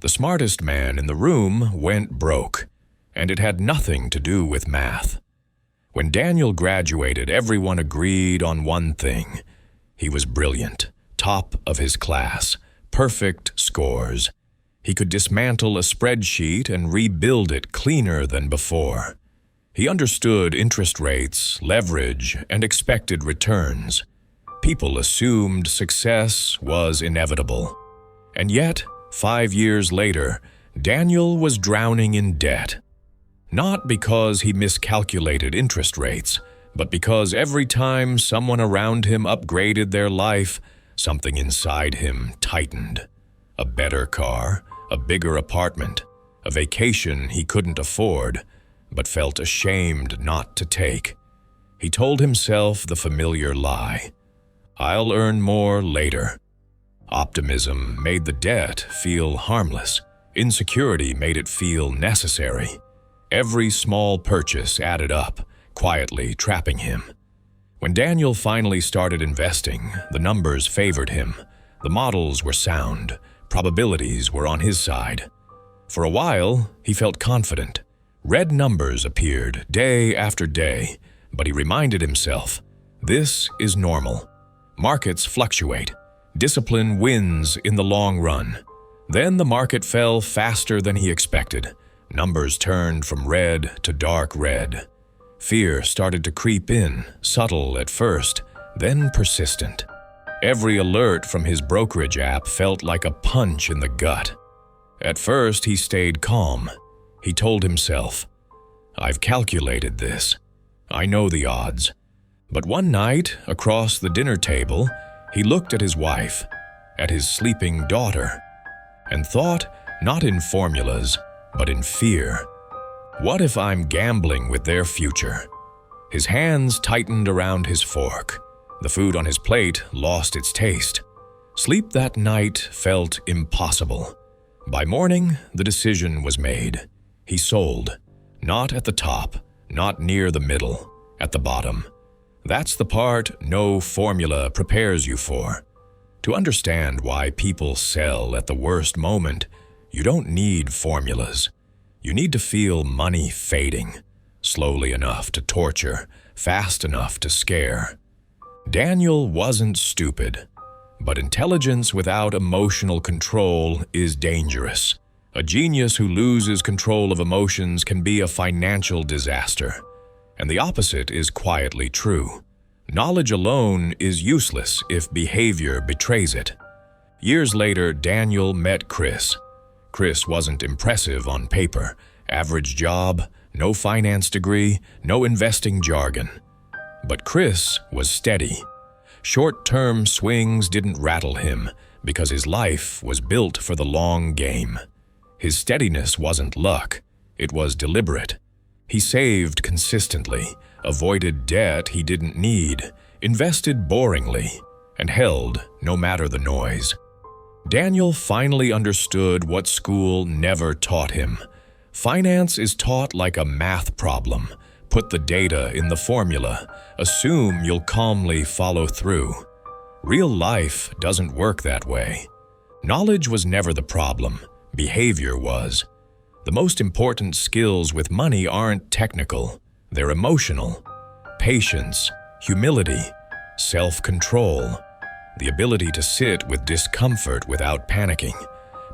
The smartest man in the room went broke, and it had nothing to do with math. When Daniel graduated, everyone agreed on one thing. He was brilliant, top of his class, perfect scores. He could dismantle a spreadsheet and rebuild it cleaner than before. He understood interest rates, leverage, and expected returns. People assumed success was inevitable. And yet, 5 years later, Daniel was drowning in debt. Not because he miscalculated interest rates, but because every time someone around him upgraded their life, something inside him tightened. A better car, a bigger apartment, a vacation he couldn't afford, but felt ashamed not to take. He told himself the familiar lie: "I'll earn more later." Optimism made the debt feel harmless. Insecurity made it feel necessary. Every small purchase added up, quietly trapping him. When Daniel finally started investing, the numbers favored him. The models were sound. Probabilities were on his side. For a while, he felt confident. Red numbers appeared day after day, but he reminded himself, this is normal. Markets fluctuate. Discipline wins in the long run. Then the market fell faster than he expected. Numbers turned from red to dark red. Fear started to creep in, subtle at first, then persistent. Every alert from his brokerage app felt like a punch in the gut. At first, he stayed calm. He told himself, "I've calculated this. I know the odds." But one night, across the dinner table, he looked at his wife, at his sleeping daughter, and thought not in formulas, but in fear. What if I'm gambling with their future? His hands tightened around his fork. The food on his plate lost its taste. Sleep that night felt impossible. By morning, the decision was made. He sold. Not at the top, not near the middle, at the bottom. That's the part no formula prepares you for. To understand why people sell at the worst moment, you don't need formulas. You need to feel money fading, slowly enough to torture, fast enough to scare. Daniel wasn't stupid, but intelligence without emotional control is dangerous. A genius who loses control of emotions can be a financial disaster. And the opposite is quietly true. Knowledge alone is useless if behavior betrays it. Years later, Daniel met Chris. Chris wasn't impressive on paper. Average job, no finance degree, no investing jargon. But Chris was steady. Short-term swings didn't rattle him because his life was built for the long game. His steadiness wasn't luck, it was deliberate. He saved consistently, avoided debt he didn't need, invested boringly, and held no matter the noise. Daniel finally understood what school never taught him. Finance is taught like a math problem. Put the data in the formula. Assume you'll calmly follow through. Real life doesn't work that way. Knowledge was never the problem. Behavior was. The most important skills with money aren't technical. They're emotional. Patience, humility, self-control. The ability to sit with discomfort without panicking.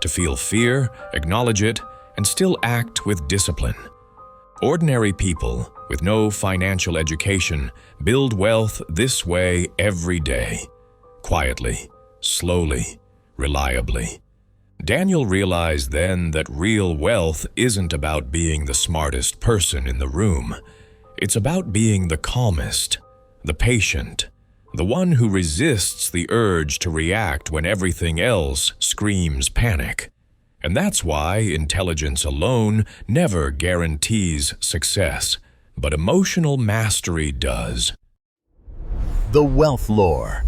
To feel fear, acknowledge it, and still act with discipline. Ordinary people with no financial education build wealth this way every day. Quietly, slowly, reliably. Daniel realized then that real wealth isn't about being the smartest person in the room. It's about being the calmest, the patient, the one who resists the urge to react when everything else screams panic. And that's why intelligence alone never guarantees success, but emotional mastery does. The Wealth Lore,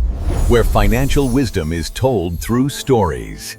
where financial wisdom is told through stories.